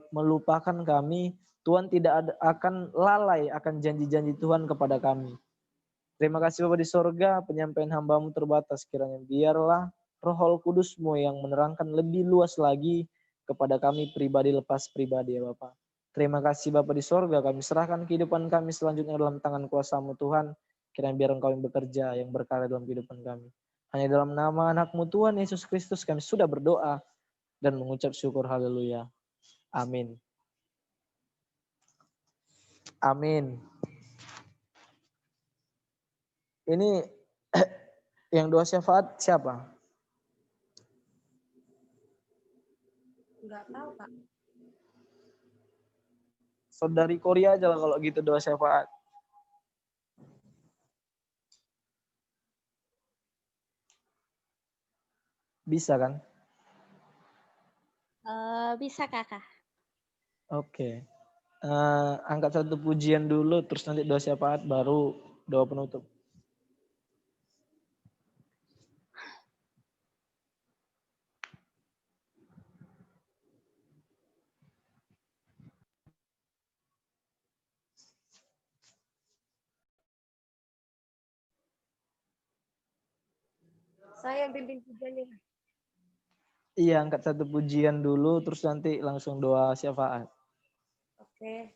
melupakan kami. Tuhan tidak akan lalai akan janji-janji Tuhan kepada kami. Terima kasih Bapa di sorga, penyampaian hamba-Mu terbatas. Kiranya biarlah Roh Kudus-Mu yang menerangkan lebih luas lagi kepada kami pribadi lepas pribadi ya Bapa. Terima kasih Bapa di sorga, kami serahkan kehidupan kami selanjutnya dalam tangan kuasa-Mu Tuhan. Kiranya biar Engkau yang bekerja, yang berkarya dalam kehidupan kami. Hanya dalam nama anak-Mu Tuhan Yesus Kristus kami sudah berdoa dan mengucap syukur haleluya. Amin. Amin. Ini yang doa syafaat siapa? Enggak tahu, Kak. Saudari Korea aja lah kalau gitu doa syafaat. Bisa kan? Bisa kakak. Oke. Angkat satu pujian dulu, terus nanti doa syafaat, baru doa penutup. Saya yang pimpin pujiannya. Iya, angkat satu pujian dulu, terus nanti langsung doa syafaat. Oke.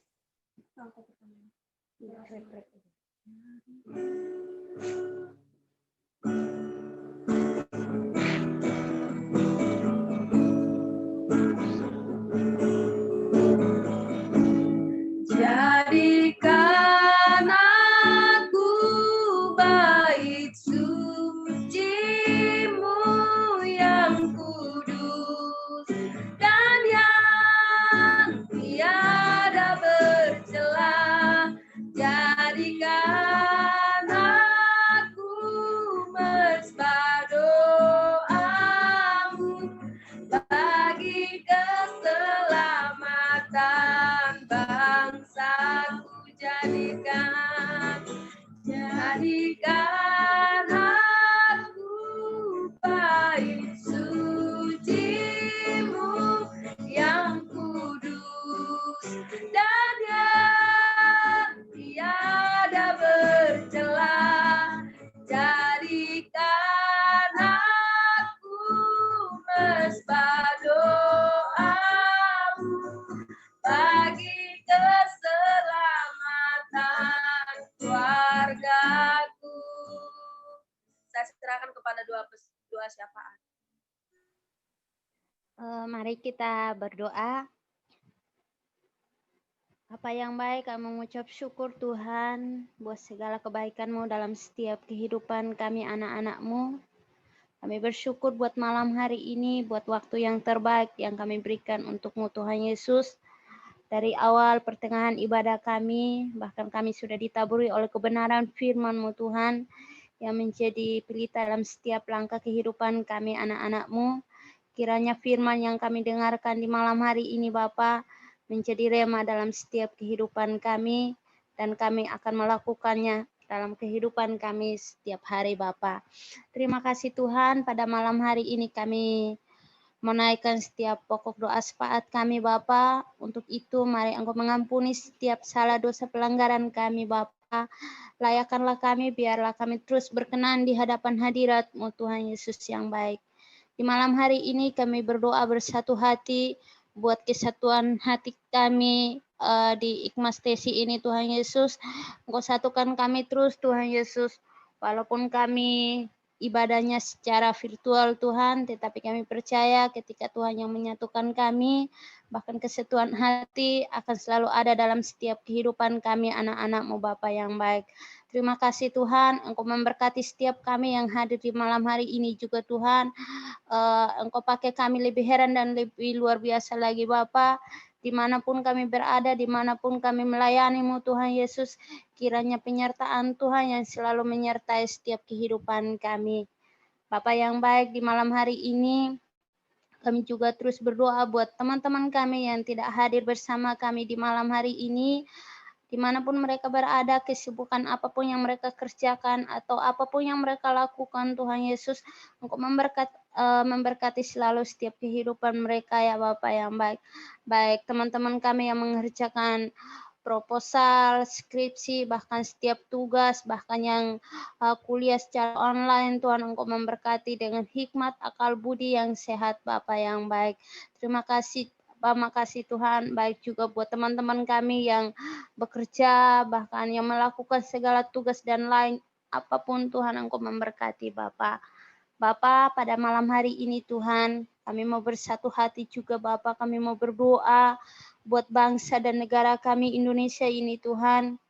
Jadikan aku bait suci-Mu yang kudus dan yang tiada bercela. Jadikan aku mesbah doa-Mu bagi keselamatan bangsaku. Jadikan aku bait suci-Mu yang kudus dan yang tiada bercela. Jadikan aku mesbah doa-Mu bagi keselamatan keluargaku. Saya serahkan kepada doa syafaat. Mari kita berdoa. Apa yang baik, kami mengucap syukur Tuhan buat segala kebaikan-Mu dalam setiap kehidupan kami anak-anak-Mu. Kami bersyukur buat malam hari ini, buat waktu yang terbaik yang kami berikan untuk-Mu Tuhan Yesus. Dari awal pertengahan ibadah kami, bahkan kami sudah ditaburi oleh kebenaran firman-Mu Tuhan, yang menjadi pelita dalam setiap langkah kehidupan kami anak-anak-Mu. Kiranya firman yang kami dengarkan di malam hari ini Bapa menjadi rema dalam setiap kehidupan kami, dan kami akan melakukannya dalam kehidupan kami setiap hari Bapa. Terima kasih Tuhan, pada malam hari ini kami menaikkan setiap pokok doa syafaat kami Bapa. Untuk itu mari Engkau mengampuni setiap salah dosa pelanggaran kami Bapa. Layakkanlah kami, biarlah kami terus berkenan di hadapan hadirat-Mu Tuhan Yesus yang baik. Di malam hari ini kami berdoa bersatu hati buat kesatuan hati kami di Ikmas Tesi ini Tuhan Yesus. Engkau satukan kami terus Tuhan Yesus. Walaupun kami ibadahnya secara virtual Tuhan, tetapi kami percaya ketika Tuhan yang menyatukan kami, bahkan kesatuan hati akan selalu ada dalam setiap kehidupan kami anak-anak-Mu Bapa yang baik. Terima kasih Tuhan, Engkau memberkati setiap kami yang hadir di malam hari ini juga Tuhan. Engkau pakai kami lebih heran dan lebih luar biasa lagi Bapa. Dimanapun kami berada, dimanapun kami melayani-Mu Tuhan Yesus, kiranya penyertaan Tuhan yang selalu menyertai setiap kehidupan kami. Bapa yang baik, di malam hari ini kami juga terus berdoa buat teman-teman kami yang tidak hadir bersama kami di malam hari ini. Dimanapun mereka berada, kesibukan apapun yang mereka kerjakan atau apapun yang mereka lakukan, Tuhan Yesus, Engkau memberkati selalu setiap kehidupan mereka ya Bapa yang baik. Baik teman-teman kami yang mengerjakan proposal, skripsi, bahkan setiap tugas, bahkan yang kuliah secara online, Tuhan Engkau memberkati dengan hikmat, akal budi yang sehat Bapa yang baik. Terima kasih makasih Tuhan, baik juga buat teman-teman kami yang bekerja, bahkan yang melakukan segala tugas dan lain apapun Tuhan Engkau memberkati Bapa. Bapa, pada malam hari ini Tuhan, kami mau bersatu hati juga Bapa, kami mau berdoa buat bangsa dan negara kami Indonesia ini Tuhan.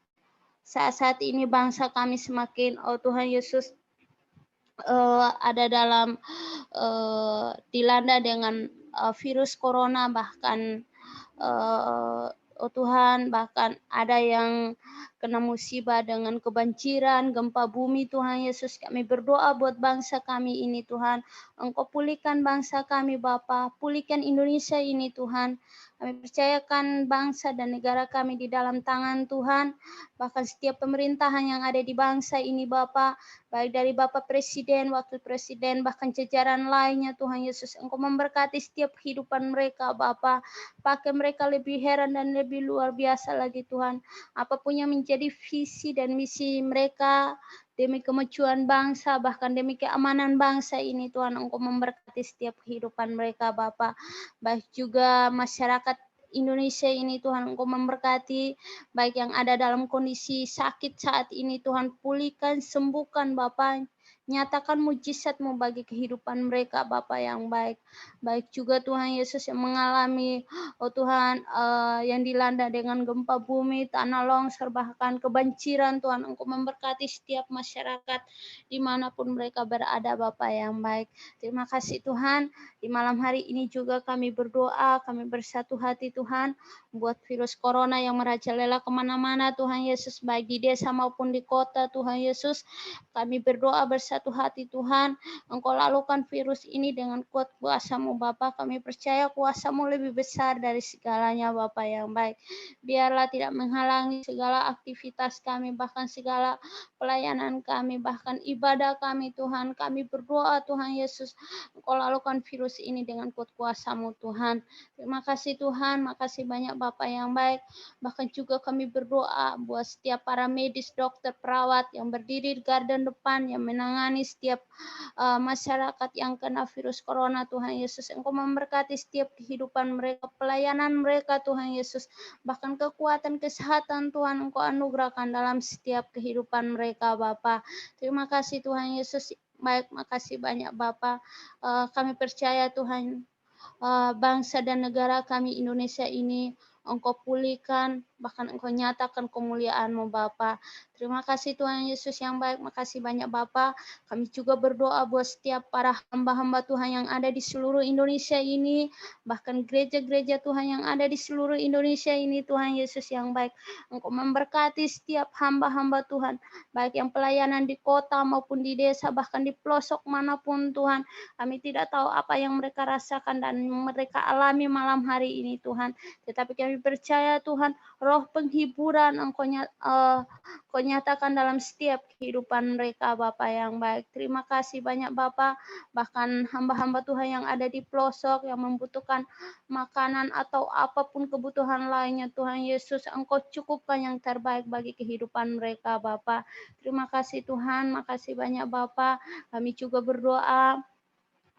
Saat-saat ini bangsa kami semakin, oh Tuhan Yesus, ada dalam dilanda dengan virus corona, bahkan oh Tuhan, bahkan ada yang kena musibah dengan kebanjiran, gempa bumi Tuhan Yesus. Kami berdoa buat bangsa kami ini Tuhan. Engkau pulihkan bangsa kami Bapa, pulihkan Indonesia ini Tuhan. Kami percayakan bangsa dan negara kami di dalam tangan Tuhan. Bahkan setiap pemerintahan yang ada di bangsa ini Bapa, baik dari Bapak Presiden, Wakil Presiden, bahkan jajaran lainnya Tuhan Yesus. Engkau memberkati setiap kehidupan mereka Bapa. Pakai mereka lebih heran dan lebih luar biasa lagi Tuhan. Apapun yang menjadi visi dan misi mereka demi kemajuan bangsa, bahkan demi keamanan bangsa ini Tuhan, Engkau memberkati setiap kehidupan mereka Bapa. Baik juga masyarakat Indonesia ini Tuhan, Engkau memberkati, baik yang ada dalam kondisi sakit saat ini Tuhan, pulihkan, sembuhkan Bapa. Nyatakan mujizat-Mu bagi kehidupan mereka Bapa yang baik. Baik juga Tuhan Yesus yang mengalami, oh Tuhan, yang dilanda dengan gempa bumi, tanah longsor, bahkan kebanjiran Tuhan. Engkau memberkati setiap masyarakat dimanapun mereka berada Bapa yang baik. Terima kasih Tuhan. Di malam hari ini juga kami berdoa, kami bersatu hati Tuhan, buat virus corona yang merajalela kemana-mana Tuhan Yesus, baik di desa maupun di kota Tuhan Yesus. Kami berdoa bersatu hati Tuhan, Engkau lalukan virus ini dengan kuat kuasa-Mu Bapa. Kami percaya kuasa-Mu lebih besar dari segalanya Bapa yang baik. Biarlah tidak menghalangi segala aktivitas kami, bahkan segala pelayanan kami, bahkan ibadah kami Tuhan. Kami berdoa Tuhan Yesus, Engkau lalukan virus ini dengan kuat kuasa-Mu Tuhan. Terima kasih Tuhan, makasih banyak Bapa yang baik. Bahkan juga kami berdoa buat setiap para medis, dokter, perawat yang berdiri di garda depan, yang menangani setiap masyarakat yang kena virus corona Tuhan Yesus. Engkau memberkati setiap kehidupan mereka, pelayanan mereka Tuhan Yesus. Bahkan kekuatan kesehatan Tuhan Engkau anugerahkan dalam setiap kehidupan mereka Bapa. Terima kasih Tuhan Yesus. Baik, makasih banyak Bapa. Kami percaya Tuhan, bangsa dan negara kami Indonesia ini Engkau pulihkan, bahkan Engkau nyatakan kemuliaan-Mu Bapa. Terima kasih Tuhan Yesus yang baik, makasih banyak Bapa. Kami juga berdoa buat setiap para hamba-hamba Tuhan yang ada di seluruh Indonesia ini, bahkan gereja-gereja Tuhan yang ada di seluruh Indonesia ini Tuhan Yesus yang baik. Engkau memberkati setiap hamba-hamba Tuhan, baik yang pelayanan di kota maupun di desa, bahkan di pelosok manapun Tuhan. Kami tidak tahu apa yang mereka rasakan dan mereka alami malam hari ini Tuhan. Tetapi kami percaya Tuhan, roh penghiburan Engkau nyatakan dalam setiap kehidupan mereka Bapa yang baik. Terima kasih banyak Bapa. Bahkan hamba-hamba Tuhan yang ada di pelosok yang membutuhkan makanan atau apapun kebutuhan lainnya Tuhan Yesus, Engkau cukupkan yang terbaik bagi kehidupan mereka Bapa. Terima kasih Tuhan, makasih banyak Bapa. Kami juga berdoa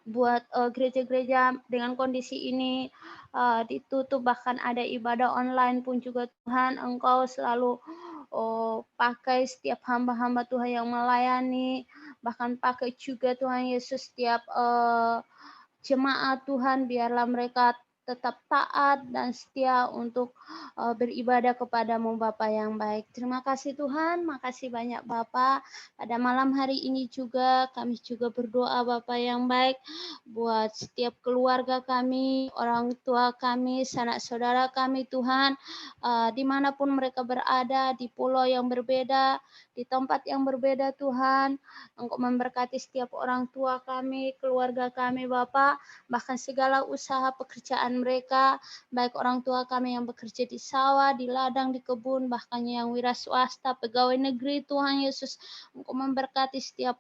buat gereja-gereja dengan kondisi ini ditutup, bahkan ada ibadah online pun juga Tuhan, Engkau selalu pakai setiap hamba-hamba Tuhan yang melayani, bahkan pakai juga Tuhan Yesus setiap jemaat Tuhan, biarlah mereka tetap taat dan setia untuk beribadah kepadamu Bapa yang baik. Terima kasih Tuhan, makasih banyak Bapa. Pada malam hari ini juga kami juga berdoa Bapa yang baik buat setiap keluarga kami, orang tua kami, sanak saudara kami Tuhan, dimanapun mereka berada, di pulau yang berbeda, di tempat yang berbeda Tuhan. Engkau memberkati setiap orang tua kami, keluarga kami Bapa, bahkan segala usaha pekerjaan mereka, baik orang tua kami yang bekerja di sawah, di ladang, di kebun, bahkan yang wira swasta, pegawai negeri Tuhan Yesus, Engkau memberkati setiap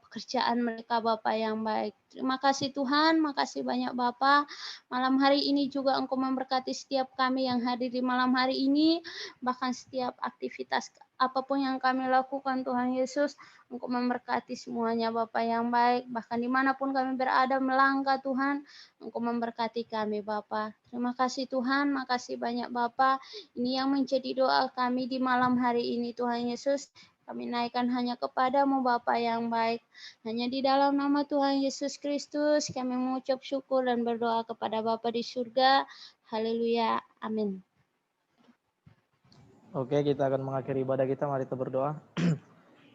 pekerjaan mereka Bapa yang baik. Terima kasih Tuhan, makasih banyak Bapa. Malam hari ini juga Engkau memberkati setiap kami yang hadir di malam hari ini, bahkan setiap aktivitas apapun yang kami lakukan Tuhan Yesus, Engkau memberkati semuanya Bapa yang baik, bahkan dimanapun kami berada melangkah Tuhan, Engkau memberkati kami Bapa. Terima kasih Tuhan, makasih banyak Bapa. Ini yang menjadi doa kami di malam hari ini Tuhan Yesus. Kami naikkan hanya kepadamu Bapa yang baik. Hanya di dalam nama Tuhan Yesus Kristus kami mengucap syukur dan berdoa kepada Bapa di surga. Haleluya. Amin. Oke, kita akan mengakhiri ibadah kita. Mari kita berdoa.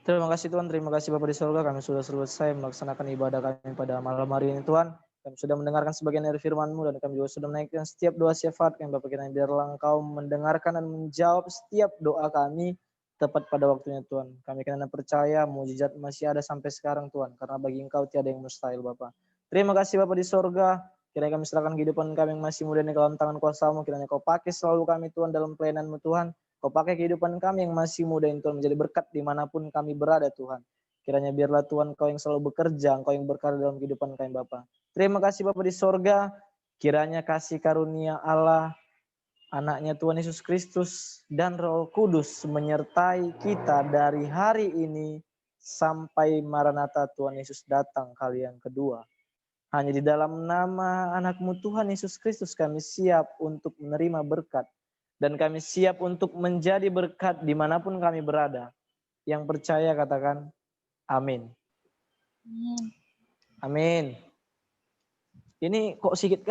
Terima kasih Tuhan, terima kasih Bapak di surga. Kami sudah selesai melaksanakan ibadah kami pada malam hari ini Tuhan. Kami sudah mendengarkan sebagian dari firman-Mu dan kami juga sudah menaikkan setiap doa syafaat kami Bapak kita. Biarlah Engkau mendengarkan dan menjawab setiap doa kami tepat pada waktunya Tuhan. Kami karena percaya mujizat masih ada sampai sekarang Tuhan. Karena bagi Engkau tiada yang mustahil Bapak. Terima kasih Bapak di surga. Kiranya kami serahkan kehidupan kami yang masih muda ini ke dalam tangan kuasa-Mu. Kiranya Kau pakai selalu kami Tuhan dalam pelayanan-Mu Tuhan. Kau pakai kehidupan kami yang masih muda ini Tuhan menjadi berkat dimanapun kami berada Tuhan. Kiranya biarlah Tuhan Kau yang selalu bekerja, Engkau yang berkarya dalam kehidupan kami Bapa. Terima kasih Bapa di sorga. Kiranya kasih karunia Allah, anaknya Tuhan Yesus Kristus dan Roh Kudus menyertai kita dari hari ini sampai Maranatha Tuhan Yesus datang kali yang kedua. Hanya di dalam nama anak-Mu Tuhan Yesus Kristus kami siap untuk menerima berkat. Dan kami siap untuk menjadi berkat dimanapun kami berada. Yang percaya katakan amin. Amin. Ini kok sedikit